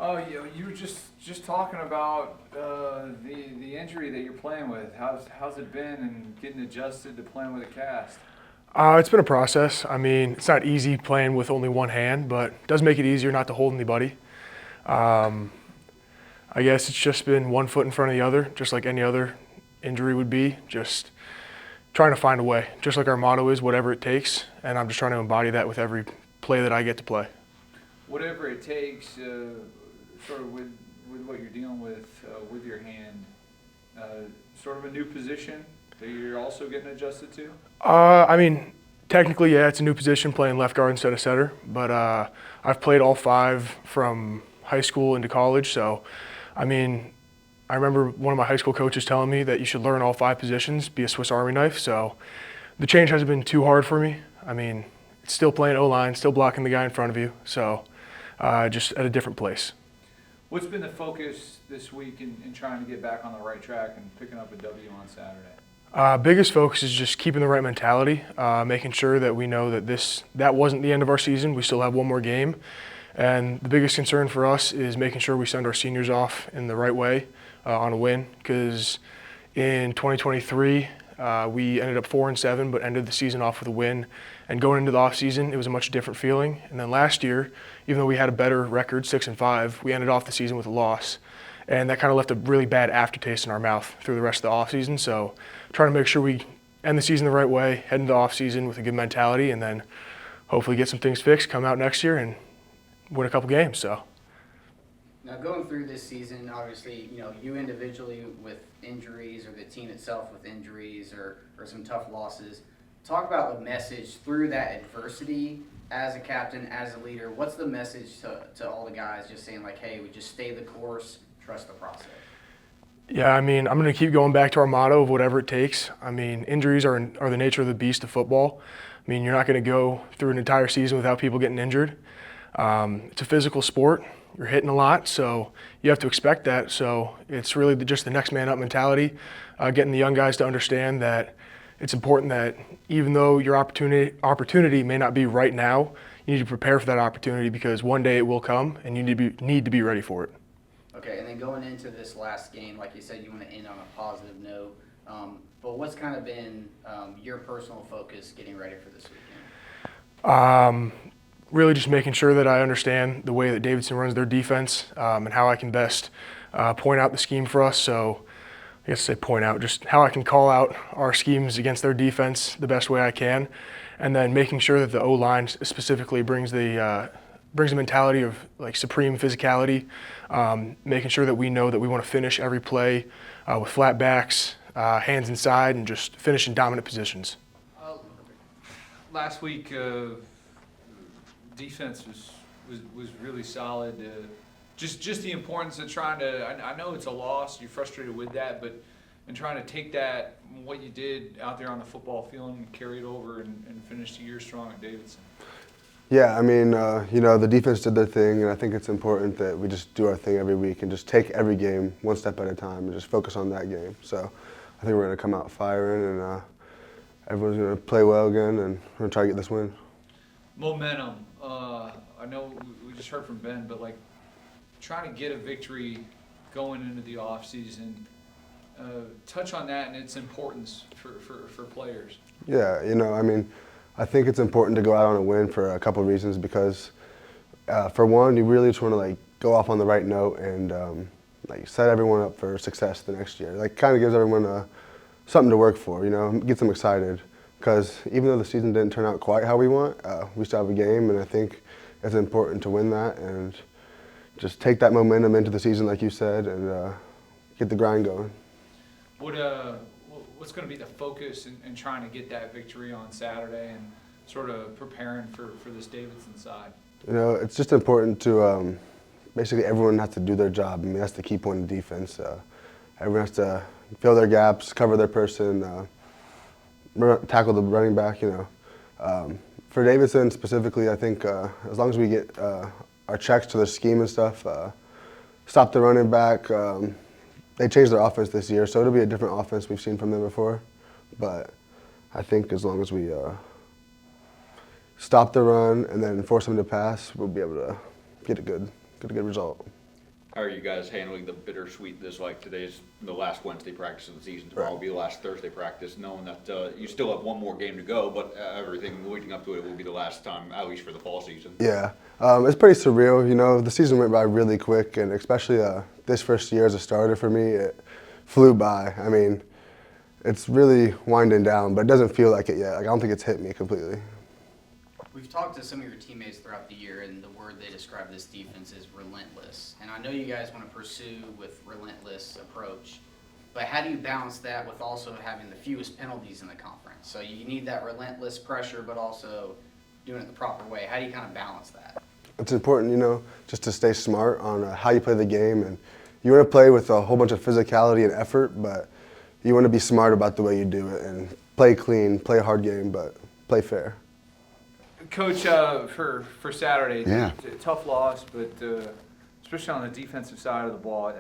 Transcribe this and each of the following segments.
Oh, you were just talking about the injury that you're playing with. How's it been and getting adjusted to playing with a cast? It's been a process. I mean, it's not easy playing with only one hand, but it does make it easier not to hold anybody. Um, I guess it's just been one foot in front of the other, just like any other injury would be. Just trying to find a way, just like our motto is, whatever it takes. And I'm just trying to embody that with every play that I get to play. Whatever it takes, sort of with what you're dealing with your hand, sort of a new position that you're also getting adjusted to. I mean, technically, yeah, it's a new position playing left guard instead of center, but I've played all five from high school into college. So, I mean, I remember one of my high school coaches telling me that you should learn all five positions, be a Swiss Army knife. So, the change hasn't been too hard for me. I mean, it's still playing O-line, still blocking the guy in front of you. So, just at a different place. What's been the focus this week in trying to get back on the right track and picking up a W on Saturday? Biggest focus is just keeping the right mentality, making sure that we know that that wasn't the end of our season. We still have one more game. And the biggest concern for us is making sure we send our seniors off in the right way on a win, because in 2023, we ended up 4-7, but ended the season off with a win. And going into the offseason, it was a much different feeling. And then last year, even though we had a better record, 6-5, we ended off the season with a loss. And that kind of left a really bad aftertaste in our mouth through the rest of the offseason. So trying to make sure we end the season the right way, head into the offseason with a good mentality, and then hopefully get some things fixed, come out next year, and win a couple games. So. Now, going through this season, obviously, you individually with injuries, or the team itself with injuries, or some tough losses. Talk about the message through that adversity as a captain, as a leader. What's the message to all the guys, just saying like, hey, we just stay the course, trust the process? Yeah, I mean, I'm going to keep going back to our motto of whatever it takes. I mean, injuries are the nature of the beast of football. I mean, you're not going to go through an entire season without people getting injured. It's a physical sport. You're hitting a lot, so you have to expect that. So it's really just the next man up mentality, getting the young guys to understand that it's important that even though your opportunity may not be right now, you need to prepare for that opportunity, because one day it will come and you need to be ready for it. Okay, and then going into this last game, like you said, you want to end on a positive note. But what's kind of been your personal focus getting ready for this weekend? Really just making sure that I understand the way that Davidson runs their defense, and how I can best point out the scheme for us. So I guess say point out, just how I can call out our schemes against their defense the best way I can. And then making sure that the O-line specifically brings the mentality of like supreme physicality, making sure that we know that we want to finish every play with flat backs, hands inside, and just finish in dominant positions. Last week, defense was really solid. Just the importance of trying to. I know it's a loss. You're frustrated with that, but in trying to take that, what you did out there on the football field, and carry it over and finish the year strong at Davidson. Yeah, I mean, the defense did their thing, and I think it's important that we just do our thing every week and just take every game one step at a time and just focus on that game. So I think we're going to come out firing, and everyone's going to play well again, and we're going to try to get this win. Momentum. I know we just heard from Ben, but like trying to get a victory going into the off season. Touch on that and its importance for players. Yeah, I mean, I think it's important to go out on a win for a couple of reasons, because for one, you really just want to like go off on the right note and like set everyone up for success the next year. Like kind of gives everyone something to work for, gets them excited. Because even though the season didn't turn out quite how we want, we still have a game, and I think it's important to win that and just take that momentum into the season, like you said, and get the grind going. What's going to be the focus in trying to get that victory on Saturday and sort of preparing for this Davidson side? It's just important to basically everyone has to do their job. I mean, that's the key point of defense. Everyone has to fill their gaps, cover their person, tackle the running back. For Davidson specifically, I think as long as we get our checks to the scheme and stuff, stop the running back. They changed their offense this year, so it'll be a different offense we've seen from them before. But I think as long as we stop the run and then force them to pass, we'll be able to get a good result. How are you guys handling the bittersweetness? Like today's the last Wednesday practice of the season. Tomorrow will be the last Thursday practice, knowing that you still have one more game to go, but everything leading up to it will be the last time, at least for the fall season. Yeah, it's pretty surreal. You know, the season went by really quick, and especially this first year as a starter for me, it flew by. I mean, it's really winding down, but it doesn't feel like it yet. Like, I don't think it's hit me completely. We've talked to some of your teammates throughout the year, and the word they describe this defense is relentless. And I know you guys want to pursue with relentless approach, but how do you balance that with also having the fewest penalties in the conference? So you need that relentless pressure, but also doing it the proper way. How do you kind of balance that? It's important, you know, just to stay smart on how you play the game. And you want to play with a whole bunch of physicality and effort, but you want to be smart about the way you do it and play clean, play a hard game, but play fair. Coach, for Saturday, Yeah. tough loss, but especially on the defensive side of the ball,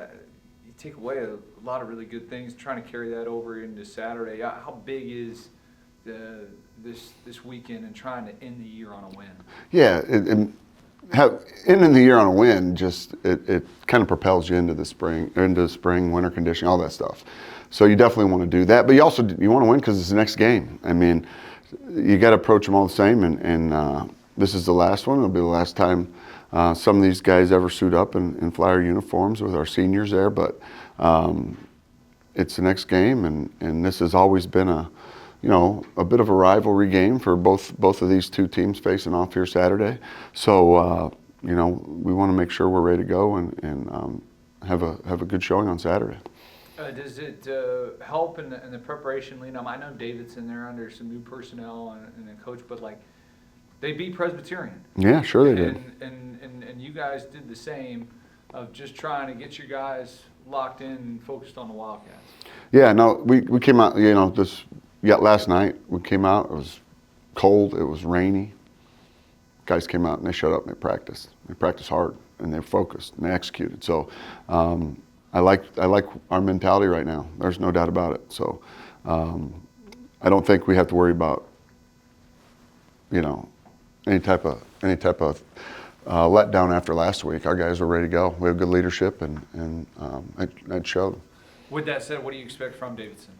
you take away a lot of really good things. Trying to carry that over into Saturday. How big is this weekend and trying to end the year on a win? Yeah, ending the year on a win it kind of propels you into the spring, winter conditioning, all that stuff. So you definitely want to do that, but you want to win because it's the next game. I mean, you got to approach them all the same, and this is the last one. It'll be the last time some of these guys ever suit up in Flyer uniforms with our seniors there. But it's the next game, and this has always been a bit of a rivalry game for both of these two teams facing off here Saturday. So we want to make sure we're ready to go and have a good showing on Saturday. Does it help in the preparation, Lineman? I know David's in there under some new personnel and a coach, but like they beat Presbyterian. Yeah, sure they did. And you guys did the same of just trying to get your guys locked in and focused on the Wildcats. Yeah, no, we came out. Last night we came out. It was cold. It was rainy. Guys came out and they showed up and they practiced. They practiced hard and they focused and they executed. So. I like our mentality right now. There's no doubt about it. So I don't think we have to worry about any type of letdown after last week. Our guys are ready to go. We have good leadership, and it showed. With that said, what do you expect from Davidson?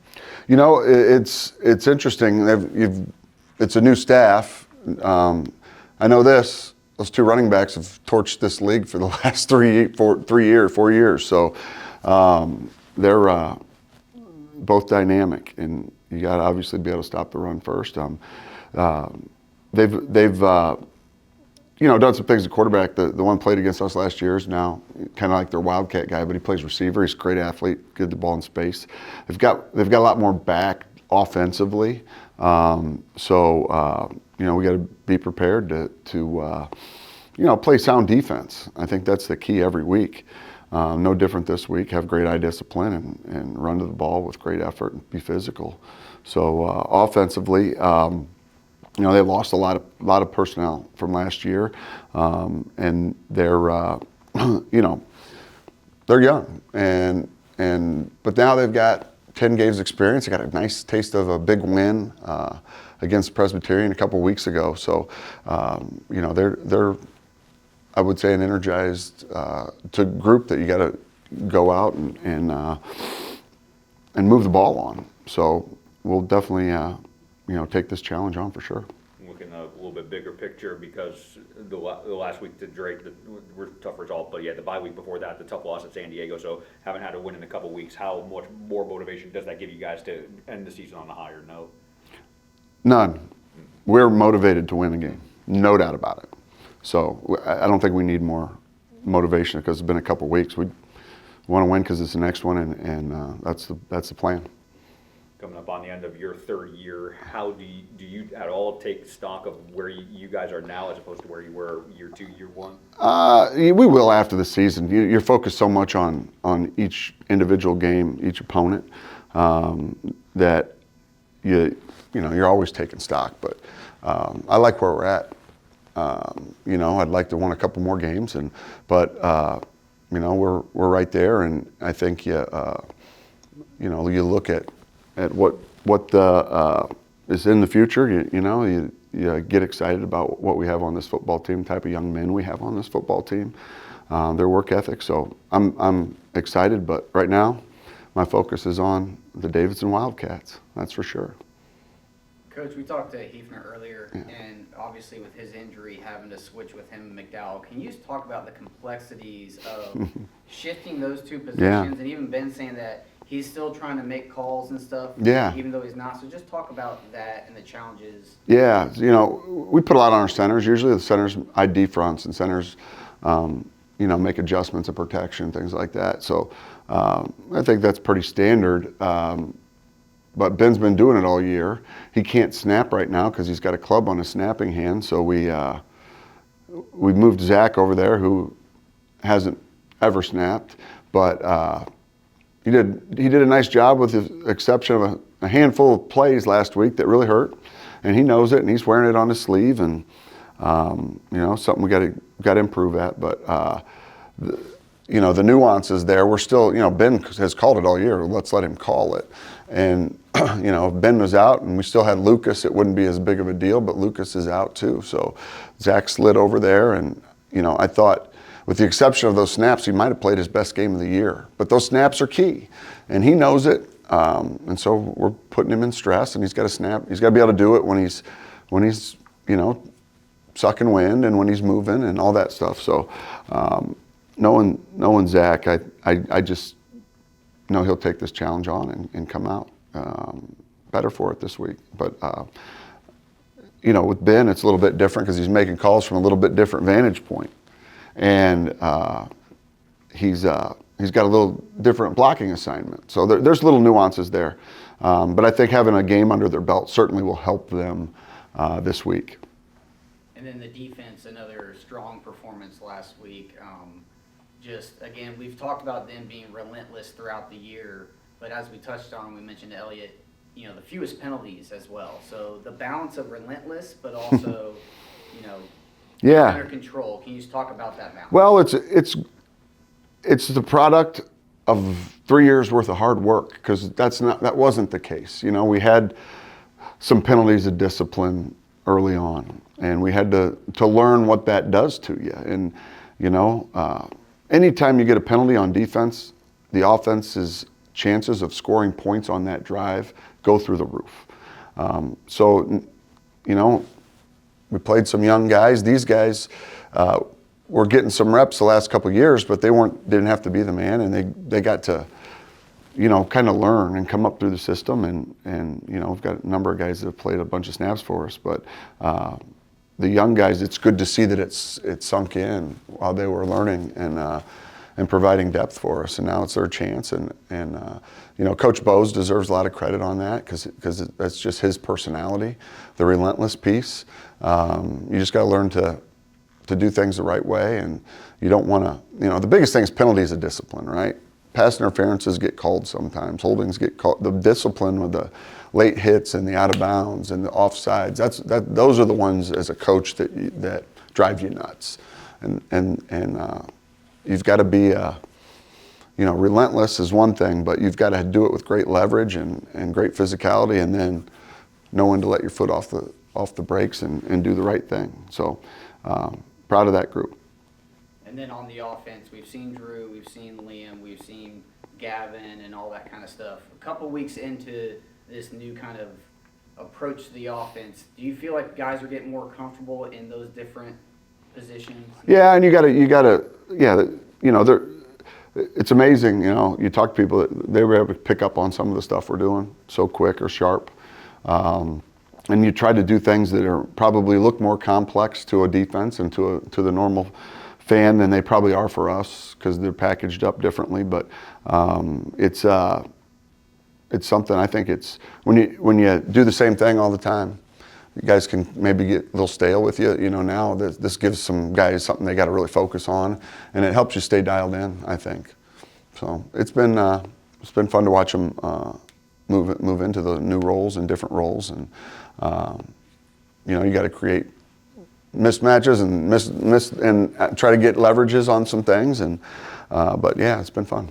It's interesting. It's a new staff. I know this. Those two running backs have torched this league for the last 4 years. So they're both dynamic, and you got to obviously be able to stop the run first. They've done some things at quarterback. The one played against us last year is now kind of like their Wildcat guy, but he plays receiver. He's a great athlete, good the ball in space. They've got a lot more back offensively. We got to be prepared to play sound defense. I think that's the key every week. No different this week. Have great eye discipline and run to the ball with great effort and be physical. So offensively, they lost a lot of personnel from last year, and they're they're young but now they've got 10 games experience. They got a nice taste of a big win against Presbyterian a couple weeks ago. So they're I would say an energized group that you got to go out and move the ball on. So we'll definitely take this challenge on for sure. Looking a little bit bigger picture, because the last week to Drake were tough result, but the bye week before that, the tough loss at San Diego. So haven't had a win in a couple weeks. How much more motivation does that give you guys to end the season on a higher note? None. We're motivated to win the game, no doubt about it. So I don't think we need more motivation because it's been a couple weeks. We want to win because it's the next one, and that's the plan. Coming up on the end of your third year, how do you at all take stock of where you guys are now as opposed to where you were year 2, year 1? We will after the season. You're focused so much on each individual game, each opponent, that you're always taking stock. But I like where we're at. I'd like to win a couple more games, but we're right there, and I think you look at what is in the future. You get excited about what we have on this football team, type of young men we have on this football team. their work ethic. So I'm excited, but right now my focus is on the Davidson Wildcats, that's for sure. Coach, we talked to Huefner earlier, and obviously with his injury, having to switch with him and McDowell, can you just talk about the complexities of shifting those two positions? And even Ben saying that he's still trying to make calls and stuff, even though he's not. So just talk about that and the challenges. Yeah, you know, we put a lot on our centers. Usually the centers ID fronts and centers, you know, make adjustments of protection, things like that. So I think that's pretty standard. But Ben's been doing it all year. He can't snap right now because he's got a club on his snapping hand. So we moved Zach over there, who hasn't ever snapped, but he did a nice job with the exception of a handful of plays last week that really hurt, and he knows it, and he's wearing it on his sleeve, and you know, something we got to improve at. But you know, the nuances there, we're still, you know, Ben has called it all year. Let's let him call it. And you know, if Ben was out and we still had Lucas, it wouldn't be as big of a deal, but Lucas is out too. So Zach slid over there, and you know, I thought, with the exception of those snaps, he might have played his best game of the year. But those snaps are key, and he knows it. And so we're putting him in stress, and he's got to snap. He's got to be able to do it when he's you know, sucking wind and when he's moving and all that stuff. So knowing Zach, I just know he'll take this challenge on and come out better for it this week. But you know, with Ben, it's a little bit different because he's making calls from a little bit different vantage point. And he's got a little different blocking assignment. So there's little nuances there. But I think having a game under their belt certainly will help them this week. And then the defense, another strong performance last week. Just, again, we've talked about them being relentless throughout the year, but as we touched on, we mentioned Elliot, you know, the fewest penalties as well. So the balance of relentless, but also, you know, under control. Can you just talk about that balance? Well, it's the product of 3 years worth of hard work, because that wasn't the case. You know, we had some penalties of discipline early on, and we had to learn what that does to you. And you know, anytime you get a penalty on defense, the offense's chances of scoring points on that drive go through the roof. So, you know, we played some young guys. These guys were getting some reps the last couple of years, but they didn't have to be the man, and they got to, you know, kind of learn and come up through the system. And you know, we've got a number of guys that have played a bunch of snaps for us, but the young guys, it's good to see that it's sunk in while they were learning and providing depth for us. And now it's their chance. And you know, Coach Bose deserves a lot of credit on that because that's just his personality, the relentless piece. You just got to learn to do things the right way, and you don't want to, you know, the biggest thing is penalties of discipline, right? Pass interferences get called sometimes, holdings get called. The discipline with the late hits and the out of bounds and the offsides, those are the ones as a coach that drive you nuts. And you've got to be, you know, relentless is one thing, but you've got to do it with great leverage and great physicality, and then know when to let your foot off the brakes and do the right thing. So proud of that group. And then on the offense, we've seen Drew, we've seen Liam, we've seen Gavin and all that kind of stuff. A couple weeks into this new kind of approach to the offense, do you feel like guys are getting more comfortable in those different positions? Yeah, and you gotta, yeah, you know, it's amazing, you know, you talk to people that they were able to pick up on some of the stuff we're doing so quick or sharp. And you try to do things that are probably look more complex to a defense and to the normal fan than they probably are for us because they're packaged up differently. But it's something. I think it's when you do the same thing all the time, you guys can maybe get a little stale with you. You know, now this gives some guys something they got to really focus on, and it helps you stay dialed in, I think. So it's been fun to watch them move into the new roles and different roles, and you know, you got to create mismatches and and try to get leverages on some things, and but yeah, it's been fun.